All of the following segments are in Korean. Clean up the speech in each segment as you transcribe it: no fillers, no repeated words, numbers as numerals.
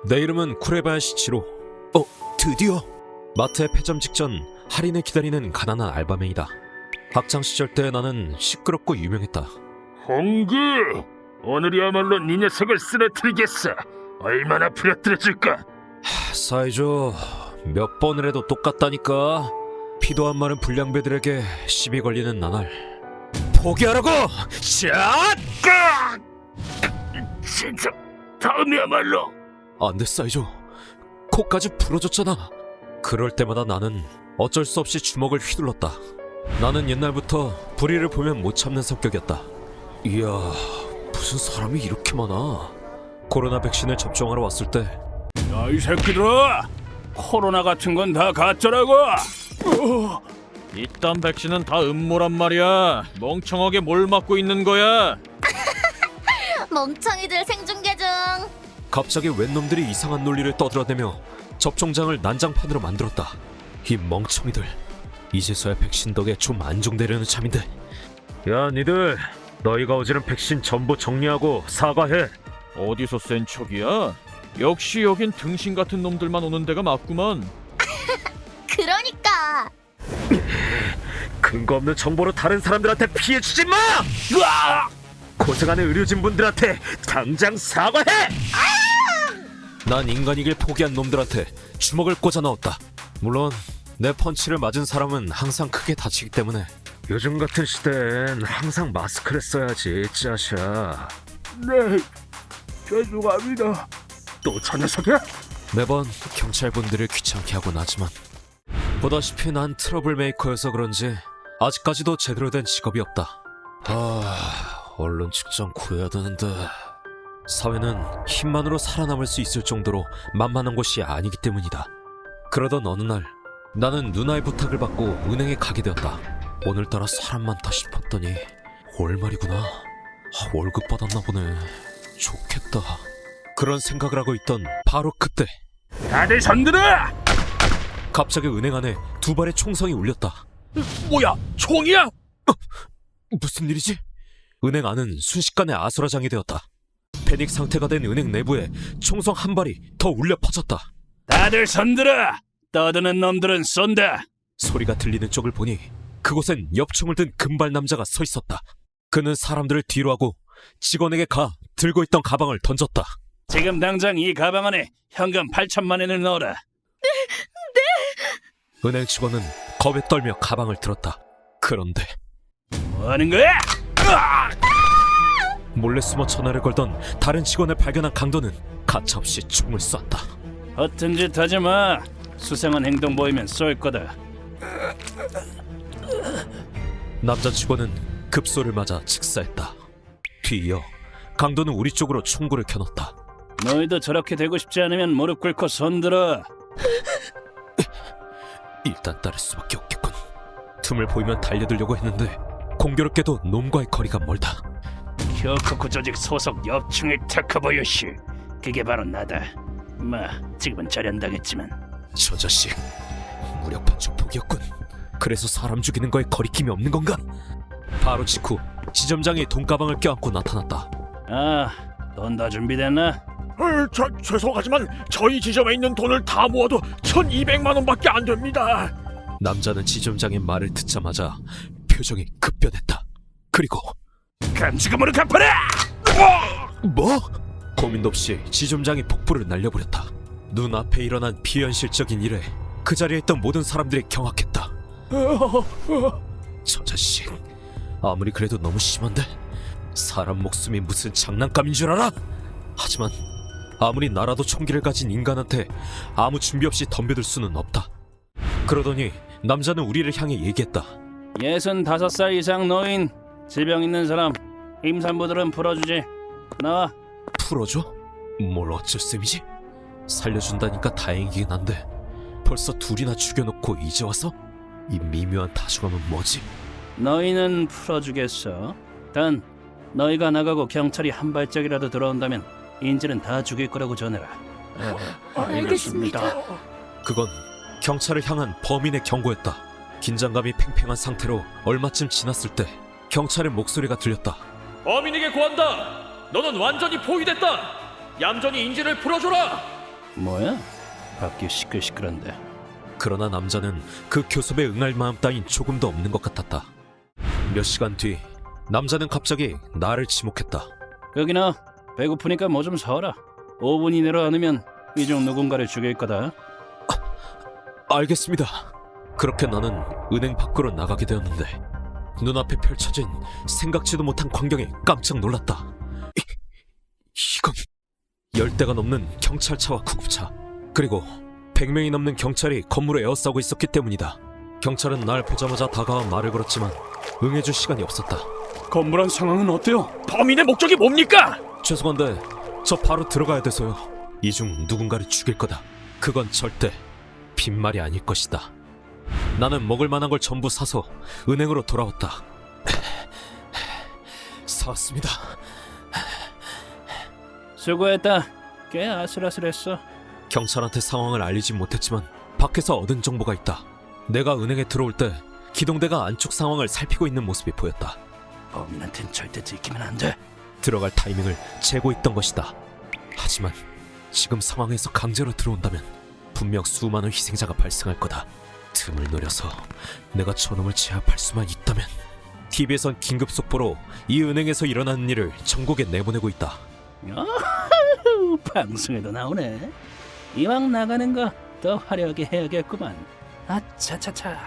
내 이름은 쿠레바야시 치로. 드디어! 마트의 폐점 직전 할인을 기다리는 가난한 알바맨이다. 학창시절 때 나는 시끄럽고 유명했다. 홍구, 오늘이야말로 네 녀석을 쓰러뜨리겠어. 얼마나 부러뜨려줄까? 사이조, 몇 번을 해도 똑같다니까. 피도 안 마른 불량배들에게 시비 걸리는 나날 포기하라고! 샷! 진짜 다음이야말로. 안돼 사이조, 코까지 부러졌잖아. 그럴 때마다 나는 어쩔 수 없이 주먹을 휘둘렀다. 나는 옛날부터 불의를 보면 못 참는 성격이었다. 이야, 무슨 사람이 이렇게 많아. 코로나 백신을 접종하러 왔을 때 야, 이 새끼들아! 코로나 같은 건 다 가짜라고! 이딴 백신은 다 음모란 말이야. 멍청하게 뭘 맞고 있는 거야? 멍청이들 생중계 중. 갑자기 웬 놈들이 이상한 논리를 떠들어대며 접종장을 난장판으로 만들었다. 이 멍청이들, 이제서야 백신 덕에 좀 안정되려는 참인데. 야, 니들 너희가 어지른 백신 전부 정리하고 사과해. 어디서 센 척이야? 역시 여긴 등신 같은 놈들만 오는 데가 맞구만. 그러니까. 근거 없는 정보로 다른 사람들한테 피해 주지 마! 고생하는 의료진 분들한테 당장 사과해! 난 인간이길 포기한 놈들한테 주먹을 꽂아 넣었다. 물론 내 펀치를 맞은 사람은 항상 크게 다치기 때문에. 요즘 같은 시대엔 항상 마스크를 써야지, 짜샤. 네, 죄송합니다. 또 저 녀석이야? 매번 경찰분들을 귀찮게 하곤 하지만 보다시피 난 트러블 메이커여서 그런지 아직까지도 제대로 된 직업이 없다. 얼른 직장 구해야 되는데. 사회는 힘만으로 살아남을 수 있을 정도로 만만한 곳이 아니기 때문이다. 그러던 어느 날 나는 누나의 부탁을 받고 은행에 가게 되었다. 오늘따라 사람 많다 싶었더니 월말이구나. 월급 받았나 보네. 좋겠다. 그런 생각을 하고 있던 바로 그때 다들 손들어! 갑자기 은행 안에 두 발의 총성이 울렸다. 뭐야, 총이야? 무슨 일이지? 은행 안은 순식간에 아수라장이 되었다. 패닉 상태가 된 은행 내부에 총성 한 발이 더 울려 퍼졌다. 다들 손들어! 떠드는 놈들은 쏜다! 소리가 들리는 쪽을 보니 그곳엔 엽총을 든 금발 남자가 서 있었다. 그는 사람들을 뒤로 하고 직원에게 들고 있던 가방을 던졌다. 지금 당장 이 가방 안에 현금 8천만 원을 넣어라. 은행 직원은 겁에 떨며 가방을 들었다. 그런데 뭐 하는 거야? 몰래 숨어 전화를 걸던 다른 직원을 발견한 강도는 가차없이 총을 쐈다. 허튼 짓 하지 마. 수상한 행동 보이면 쏠 거다. 남자 직원은 급소를 맞아 직사했다. 뒤이어 강도는 우리 쪽으로 총구를 켜놓았다. 너희도 저렇게 되고 싶지 않으면 무릎 꿇고 손들어. 일단 따를 수밖에 없겠군. 틈을 보이면 달려들려고 했는데 공교롭게도 놈과의 거리가 멀다. 혀코쿠 조직 소속 엽충의 타카보요시. 그게 바로 나다. 지금은 절연당했지만 저 자식, 무력판 축복이었군. 그래서 사람 죽이는 거에 거리낌이 없는 건가? 바로 직후 지점장이 돈가방을 껴안고 나타났다. 돈 다 준비됐나? 죄송하지만 저희 지점에 있는 돈을 다 모아도 1,200만 원밖에 안 됩니다. 남자는 지점장의 말을 듣자마자 표정이 급변했다. 그리고 감지금으로 갚아라! 뭐? 고민도 없이 지점장이 폭부를 날려버렸다. 눈앞에 일어난 비현실적인 일에 그 자리에 있던 모든 사람들이 경악했다. 저 자식, 아무리 그래도 너무 심한데? 사람 목숨이 무슨 장난감인 줄 알아? 하지만 아무리 나라도 총기를 가진 인간한테 아무 준비 없이 덤벼들 수는 없다. 그러더니 남자는 우리를 향해 얘기했다. 65살 이상 노인, 질병 있는 사람, 임산부들은 풀어주지. 나와. 풀어줘? 뭘 어쩔 셈이지? 살려준다니까 다행이긴 한데 벌써 둘이나 죽여놓고 이제 와서? 이 미묘한 다정함은 뭐지? 너희는 풀어주겠어. 단 너희가 나가고 경찰이 한 발짝이라도 들어온다면 인질은 다 죽일 거라고 전해라. 알겠습니다. 그건 경찰을 향한 범인의 경고였다. 긴장감이 팽팽한 상태로 얼마쯤 지났을 때 경찰의 목소리가 들렸다. 범인에게 고한다. 너는 완전히 포위됐다. 얌전히 인질을 풀어줘라. 뭐야? 밖이 시끌시끌한데. 그러나 남자는 그 교섭에 응할 마음 따윈 조금도 없는 것 같았다. 몇 시간 뒤 남자는 갑자기 나를 지목했다. 여기 너 배고프니까 뭐 좀 사와라. 5분 이내로 안 오면 이 중 누군가를 죽일 거다. 알겠습니다. 그렇게 나는 은행 밖으로 나가게 되었는데 눈앞에 펼쳐진 생각지도 못한 광경에 깜짝 놀랐다. 이건 10대가 넘는 경찰차와 구급차, 그리고 100명이 넘는 경찰이 건물에 에워싸고 있었기 때문이다. 경찰은 날 보자마자 다가와 말을 걸었지만 응해줄 시간이 없었다. 건물 안 상황은 어때요? 범인의 목적이 뭡니까? 죄송한데 저 바로 들어가야 돼서요. 이 중 누군가를 죽일 거다. 그건 절대 빈말이 아닐 것이다. 나는 먹을 만한 걸 전부 사서 은행으로 돌아왔다. 사왔습니다. 수고했다. 꽤 아슬아슬했어. 경찰한테 상황을 알리진 못했지만 밖에서 얻은 정보가 있다. 내가 은행에 들어올 때 기동대가 안쪽 상황을 살피고 있는 모습이 보였다. 범인한텐 절대 들키면 안 돼. 들어갈 타이밍을 재고 있던 것이다. 하지만 지금 상황에서 강제로 들어온다면 분명 수많은 희생자가 발생할 거다. 틈을 노려서 내가 저놈을 제압할 수만 있다면. TV에선 긴급 속보로 이 은행에서 일어나는 일을 전국에 내보내고 있다. 방송에도 나오네. 이왕 나가는 거 더 화려하게 해야겠구만. 아차차차.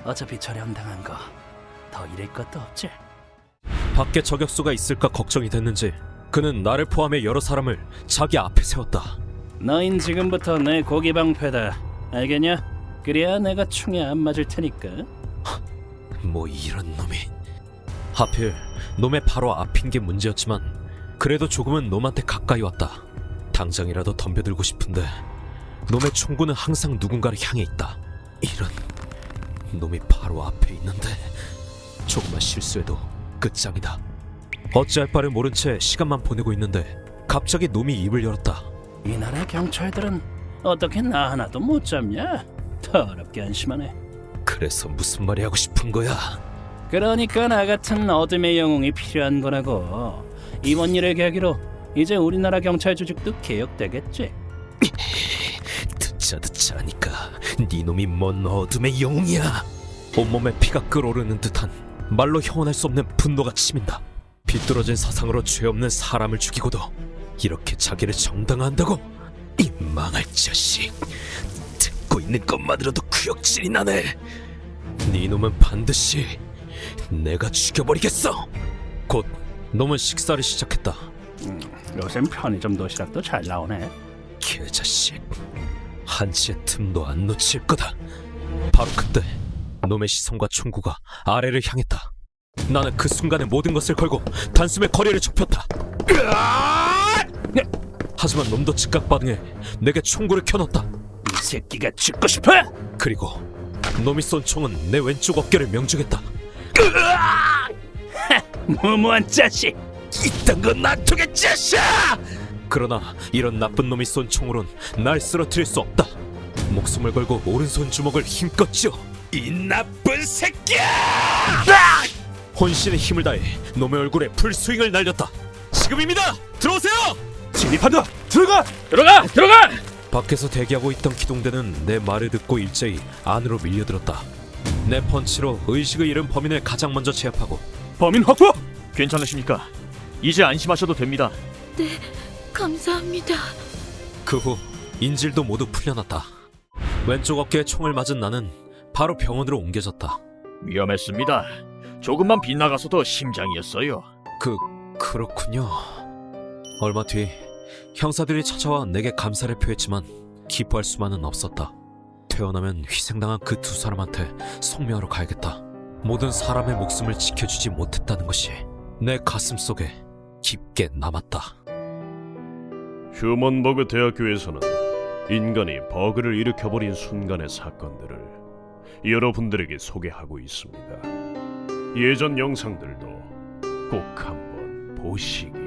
어차피 저렴당한 거 더 잃을 것도 없지. 밖에 저격수가 있을까 걱정이 됐는지 그는 나를 포함해 여러 사람을 자기 앞에 세웠다. 너흰 지금부터 내 고기방패다. 알겠냐? 그래야 내가 총에 안 맞을 테니까. 뭐 이런 놈이. 하필 놈의 바로 앞인 게 문제였지만 그래도 조금은 놈한테 가까이 왔다. 당장이라도 덤벼들고 싶은데 놈의 총구는 항상 누군가를 향해 있다. 이런, 놈이 바로 앞에 있는데 조금만 실수해도 끝장이다. 어찌할 바를 모른 채 시간만 보내고 있는데 갑자기 놈이 입을 열었다. 이 나라 경찰들은 어떻게 나 하나도 못 잡냐? 더럽게 안심하네. 그래서 무슨 말이 하고 싶은 거야? 그러니까 나 같은 어둠의 영웅이 필요한 거라고. 이번 일을 계기로 이제 우리나라 경찰 조직도 개혁되겠지. 듣자 하니까 네 놈이 뭔 어둠의 영웅이야. 온몸에 피가 끓어오르는 듯한 말로 형언할 수 없는 분노가 치민다. 비뚤어진 사상으로 죄 없는 사람을 죽이고도 이렇게 자기를 정당화한다고? 이 망할 자식. 듣고 있는 것만으로도 구역질이 나네. 네 놈은 반드시 내가 죽여버리겠어. 곧 놈은 식사를 시작했다. 요즘 편의점 도시락도 잘 나오네. 개자식, 한치의 틈도 안 놓칠 거다. 바로 그때 놈의 시선과 총구가 아래를 향했다. 나는 그 순간에 모든 것을 걸고 단숨에 거리를 좁혔다. 하지만 놈도 즉각 반응해 내게 총구를 켜놓았다. 이 새끼가 죽고 싶어? 그리고 놈이 쏜 총은 내 왼쪽 어깨를 명중했다. 무모한 자식! 이딴 건 놔두게 자식아! 그러나 이런 나쁜 놈이 쏜 총으론 날 쓰러뜨릴 수 없다. 목숨을 걸고 오른손 주먹을 힘껏 쥐어. 이 나쁜 새끼야! 혼신의 힘을 다해 놈의 얼굴에 풀스윙을 날렸다. 지금입니다! 들어오세요! 진입한다! 들어가! 밖에서 대기하고 있던 기동대는 내 말을 듣고 일제히 안으로 밀려들었다. 내 펀치로 의식을 잃은 범인을 가장 먼저 제압하고. 범인 확보! 괜찮으십니까? 이제 안심하셔도 됩니다. 감사합니다. 그 후 인질도 모두 풀려났다. 왼쪽 어깨에 총을 맞은 나는 바로 병원으로 옮겨졌다. 위험했습니다. 조금만 빗나가서도 심장이었어요. 그렇군요. 얼마 뒤 형사들이 찾아와 내게 감사를 표했지만 기뻐할 수만은 없었다. 태어나면 희생당한 그 두 사람한테 속죄하러 가야겠다. 모든 사람의 목숨을 지켜주지 못했다는 것이 내 가슴 속에 깊게 남았다. 휴먼버그 대학교에서는 인간이 버그를 일으켜버린 순간의 사건들을 여러분들에게 소개하고 있습니다. 예전 영상들도 꼭 한번 보시길.